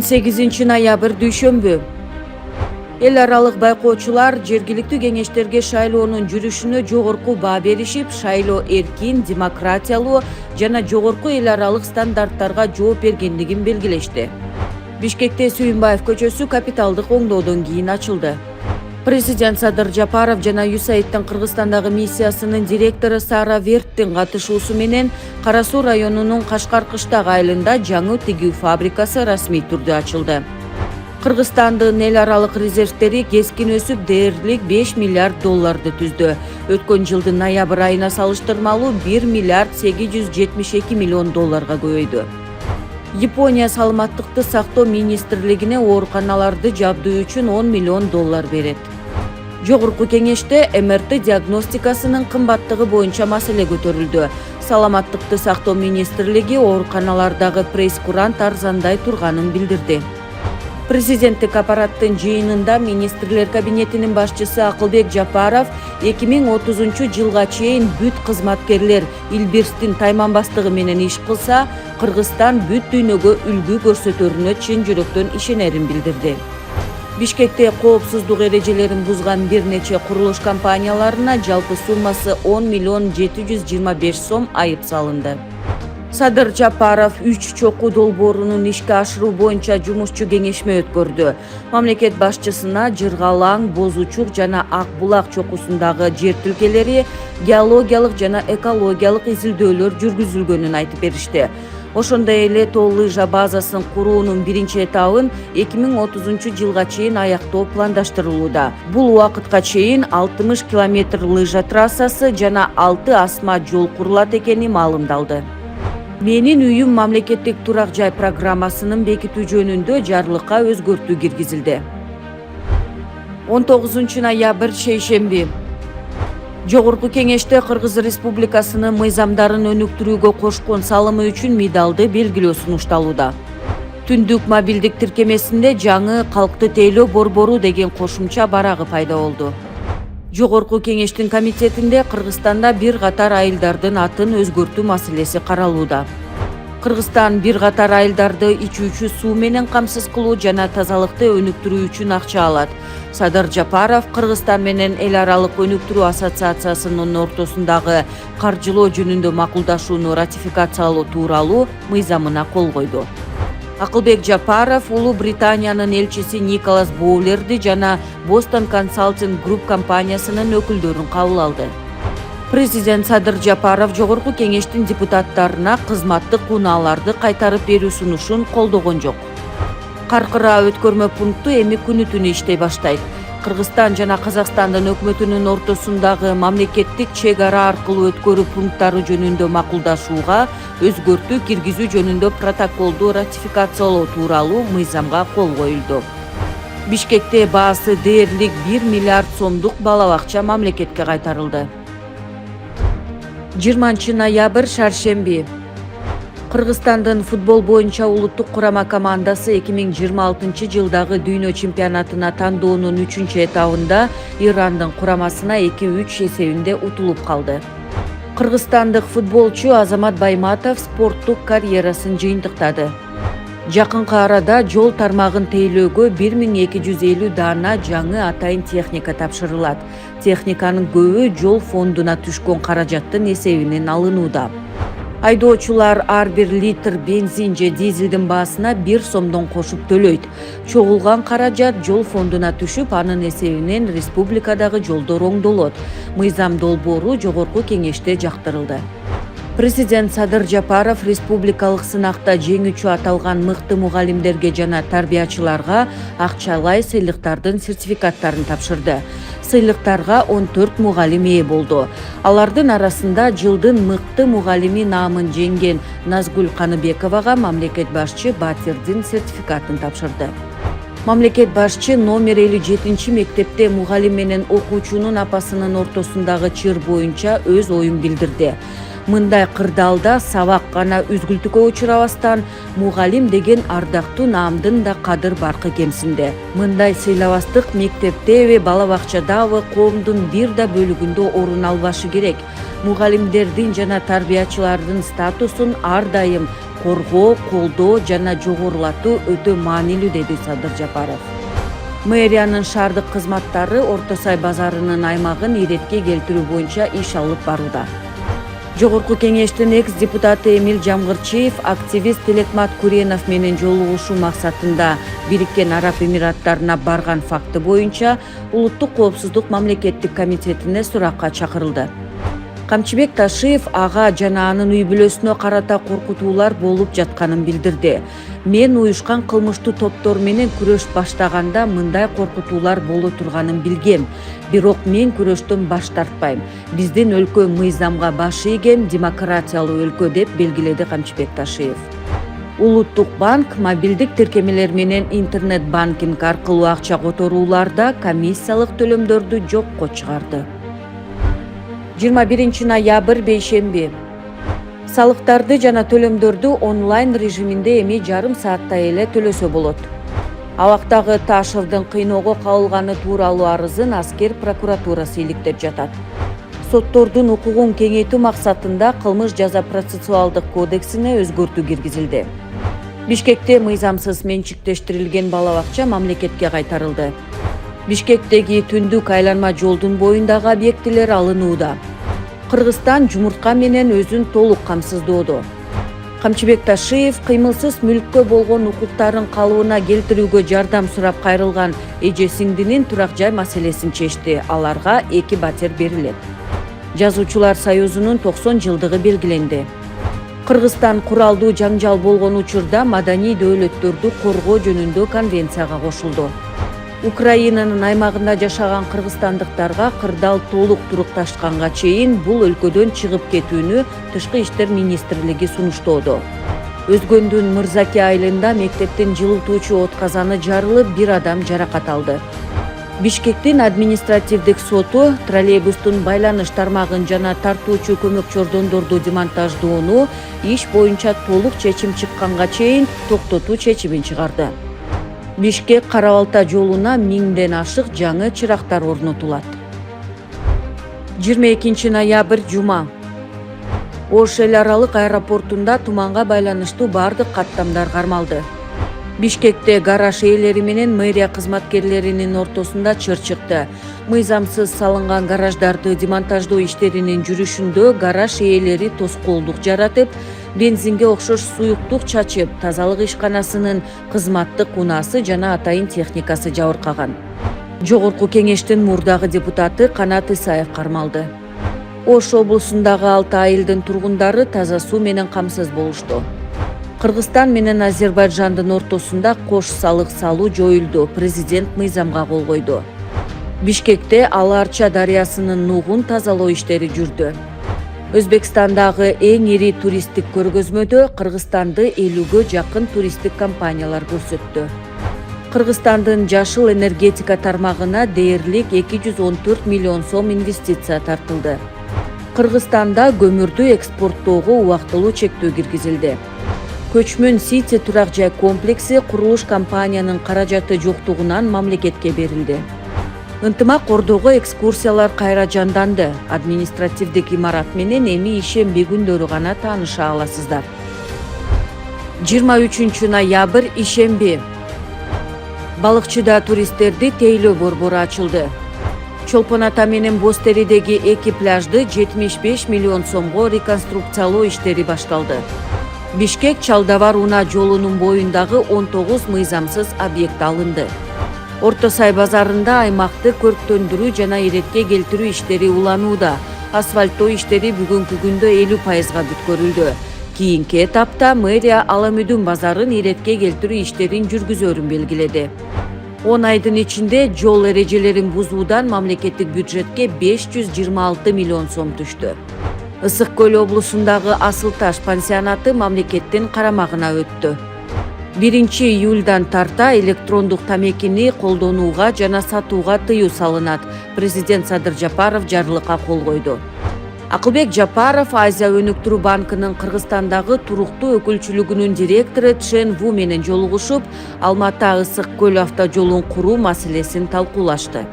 18 ноябрь дүйшөмбү. Эл аралык байкоочулар жергиликтүү кеңештерге шайлоонун жүрүшүнө жогорку баа беришип, шайлоо эркин, демократиялуу жана жогорку эл аралык стандарттарга жооп бергендигин белгилешти. Бишкекте Сүйүнбаев көчөсү капиталдык оңдоодон кийин ачылды. Президент Садыр Жапаров жана USAIDтин Кыргызстандагы миссиясынын директору Сара Верттин катышуусу менен Кара Суу районунун Кашкар Кыштак айылында жаңы тигүү фабрикасы расмий түрдө ачылды. Кыргызстандын эл аралык резервтери кескин өсүп, дээрлик $5 миллиард түздү. Өткөн жылдын ноябрь айына салыштырмалуу $1 миллиард 872 миллион көбөйдү. Япония саламаттыкты сактоо министрлигине ооруканаларды жабдуу үчүн $10 миллион берет. Жогорку кеңеште МРТ диагностикасынын кымбаттыгы боюнча маселе көтөрүлдү. Саламаттыкты сактоо министрлиги ооруканалардагы прейскурант арзандай турганын билдирди. Президенттик аппараттын жыйынында министрлер кабинетинин башчысы Акылбек Жапаров 2030 жылга чейин бүт кызматкерлер Илбирстин тайманбастыгы менен иш кылса, Кыргызстан бүт дүйнөгө үлгү көрсөтөрүнө чын жүрөктөн ишенерин билдирди. Бишкекте коопсуздук эрежелерин бузган бир нече курулуш компанияларына жалпы суммасы 10 миллион 725 сом айып салынды. Садыр Жапаров 3 чокуу долбоорунун ишке ашыруу боюнча жумушчу кеңешме өткөрдү. Мамлекет башчысына Жыргалаң, Бозучук жана Ак булак чокусундагы жер тилкелери геологиялык жана экологиялык изилдөөлөр жүргүзүлгөнүн айтып беришти. Ошондой эле тоо лыжа базасын куруунун биринчи этабын 2030 жылга чейин аяктоо пландаштырылууда. Бул убакытка чейин 60 километр лыжа трассасы жана 6 асма жол курулат экени маалымдалды. Менин үйүм мамлекеттик турак жай программасынын бекитүү жөнүндө жарлыкка өзгөртүү киргизилди. 19 ноябрь шейшемби. Жогорку кеңеште Кыргыз Республикасынын мыйзамдарын өнүктүрүүгө кошкон салымы үчүн медалды белгилөө сунушталууда. Түндүк мобилдик тиркемесинде жаңы калкты тейлөө борбору деген кошумча барагы пайда болду. Жогорку кеңештин комитетинде Кыргызстанда бир катар айылдардын атын өзгөртүү маселеси каралууда. Кыргызстан бир катар айылдарды ичүүчү суу менен камсыз кылуу жана тазалыкты өнүктүрүү үчүн акча алат. Садыр Жапаров Кыргызстан менен эл аралык өнүктүрүү ассоциациясынын ортосундагы каржылоо жөнүндө макулдашууну ратификациялоо тууралуу мыйзамына кол койду. Акылбек Жапаров Улуу Британиянын элчиси Николас Боулерди жана Boston Consulting Group компаниясынын өкүлдөрүн кабыл алды. Президент Садыр Жапаров жогорку кеңештин депутаттарына кызматтык унааларды кайтарып берүү сунушун колдогон жок. Каркыра өткөрмө пункту эми күнү түнү иштей баштайт. Кыргызстан жана Казакстандын өкмөтүнүн ортосундагы мамлекеттик чек ара аркылуу өткөрүү пункттары жөнүндө макулдашууга өзгөртүү киргизүү жөнүндө протоколду ратификациялоо тууралуу мыйзамга кол коюлду. Бишкекте баасы дээрлик 1 миллиард сомдук бала бакча мамлекетке кайтарылды. 20 ноябрь шаршемби. Кыргызстандын футбол боюнча улуттук курама командасы 2026 жылдагы дүйнө чемпионатына тандоонун 3-чү этабында Ирандын курамасына 2-3 эсебинде утулуп калды. Кыргызстандык футболчу Азамат Байматов спорттук карьерасын жыйынтыктады. Жакынкы арада жол тармагын тейлөөгө 1250 даана жаңы атайын техника тапшырылат. Техниканын көбү жол фондуна түшкөн каражаттын эсебинен алынууда. Айдоочулар ар бир литр бензин же дизелдин баасына 1 сомдон кошуп төлөйт. Чогулган каражат жол фондуна түшүп, анын эсебинен республикадагы жолдор оңдолот. Мыйзам долбоору жогорку кеңеште жактырылды. Президент Садыр Жапаров республикалык сынакта жеңүүчү аталган мыкты мугалимдерге жана тарбиячыларга акчалай сыйлыктардын сертификаттарын тапшырды. Сыйлыктарга 14 мугалим ээ болду. Алардын арасында жылдын мыкты мугалими наамын жеңген Назгүл Каныбековага мамлекет башчы Батирдин сертификатын тапшырды. Мамлекет башчы номер 57 мектепте мугалим менен окуучунун апасынын ортосундагы чыр боюнча өз оюн билдирди. Мындай кырдаалда сабак гана үзгүлтүккө учурабастан мугалим деген ардактуу наамдын да кадыр баркы кемсинде. Мындай сыйлабастык мектептеби, бала бакчадабы коомдун бир да бөлүгүндө орун албашы керек. Мугалимдердин жана тарбиячылардын статусун ар дайым коргоо, колдоо жана жогорулатуу өтө маанилүү, деди Садыр Жапаров. Мэриянын шаардык кызматтары Орто Сай базарынын аймагын иретке келтирүү боюнча иш алып барууда. Жогорку кеңештин экс-депутаты Эмил Жамгырчиев активист Телекмат Куренов менен жолугушуу максатында Бириккен Араб Эмираттарына барган факты боюнча Улуттук коопсуздук мамлекеттик комитетине суракка чакырылды. Камчыбек Ташиев ага жана анын үй бүлөсүнө карата коркутуулар болуп жатканын билдирди. Мен уюшкан кылмыштуу топтор менен күрөш баштаганда мындай коркутуулар боло турганын билгем. Бирок мен күрөштөн баш тартпайм. Биздин өлкө мыйзамга баш ийген демократиялуу өлкө, деп белгиледи Камчыбек Ташиев. Улуттук банк мобилдик тиркемелер менен интернет банкинг аркылуу акча которууларда комиссиялык төлөмдөрдү жокко чыгарды. 21 ноябрь бейшемби. Салыктарды жана төлөмдөрдү онлайн режиминде эми жарым сааттай эле төлөсө болот. Абактагы Ташевдин кыйноого кабылганы тууралуу арызын аскер прокуратурасы иликтеп жатат. Соттордун укугун кеңейтүү максатында кылмыш жаза процессуалдык кодексине өзгөртүү киргизилди. Бишкекте мыйзамсыз менчиктештирилген бала бакча мамлекетке кайтарылды. Бишкектеги түндүк айланма жолдун боюндагы объектилер алынууда. Кыргызстан жумуртка менен өзүн толук камсыздоодо. Камчыбек Ташиев кыймылсыз мүлккө болгон укуктарын калыбына келтирүүгө жардам сурап кайрылган эже сиңдинин турак жай маселесин чечти. Аларга 2 батир берилет. Жазуучулар союзунун 90 жылдыгы белгиленди. Кыргызстан куралдуу жаңжал болгон учурда маданий дөөлөттөрдү коргоо жөнүндө конвенцияга кошулду. Украинанын аймагында жашаган кыргызстандыктарга кырдаал толук турукташканга чейин бул өлкөдөн чыгып кетүүнү Тышкы иштер министрлиги сунуштоодо. Өзгөндүн Мырзаки айылында мектептин жылытуучу от казаны жарылып, 1 адам жаракат алды. Бишкектин административдик соту троллейбустун байланыш тармагын жана тартуучу көмөкчү ордондорду демонтаждоону иш боюнча толук чечим чыкканга чейин токтотуу чечимин чыгарды. Бишкек Кара Балта жолуна 1000ден ашык жаңы чырактар орнотулат. 22 ноябрь жума. Ош эл аралык аэропортунда туманга байланыштуу бардык каттамдар кармалды. Бишкекте гараж ээлери менен мэрия кызматкерлеринин ортосунда чыр чыкты. Мыйзамсыз салынган гараждарды демонтаждоо иштеринин жүрүшүндө гараж ээлери тоскоолдук жаратып, бензинге окшош суюктук чачып, тазалык ишканасынын кызматтык унаасы жана атайын техникасы жабыркаган. Жогорку кеңештин мурдагы депутаты Канат Исаев кармалды. Ош облусундагы 6 айылдын тургундары таза суу менен камсыз болушту. Кыргызстан менен Азербайжандын ортосунда кош салык салуу жоюлду. Президент мыйзамга кол койду. Бишкекте Ала-Арча дарыясынын нугун тазалоо иштери жүрдү. Өзбекстандагы эң ири туристтик көргөзмөдө Кыргызстанды 50гө жакын туристтик компаниялар көрсөттү. Кыргызстандын жашыл энергетика тармагына дээрлик 214 миллион сом инвестиция тартылды. Кыргызстанда көмүрдү экспорттоого убактылуу чектөө киргизилди. Көчмөн Сити турак жай комплекси курулуш компаниянын каражаты жоктугунан мамлекетке берилди. Ынтымак Ордого экскурсиялар кайра жанданды. Административдик имарат менен эми ишемби күндөрү гана тааныша аласыздар. 23 ноябрь ишемби. Балыкчыда туристтерди тейлөө борбору ачылды. Чолпон Ата менен Боз Теридеги 2 пляжды 75 миллион сомго реконструкциялоо иштери башталды. Бишкек Чалдабар Уна жолунун боюндагы 19 мыйзамсыз объект алынды. Орто Сай базарында аймакты көрктөндүрүү жана иретке келтирүү иштери уланууда. Асфальттоо иштери бүгүнкү күндө 50% бүткөрүлдү. Кийинки этапта мэрия Аламүдүн базарын иретке келтирүү иштерин жүргүзөрүн белгиледи. 10 айдын ичинде жол эрежелерин бузуудан мамлекеттик бюджетке 526 миллион сом түштү. Ысык Көл облусундагы Асыл Таш пансионаты мамлекеттин карамагына өттү. 1 июльдан тарта электрондук тамекини колдонууга жана сатууга тыюу салынат. Президент Садыр Жапаров жарлыкка кол койду. Акылбек Жапаров Азия өнүктүрүү банкынын Кыргызстандагы туруктуу өкүлчүлүгүнүн директору Чен Ву менен жолугушуп, Алматы Ысык Көл автожолун куруу маселесин талкуулашты.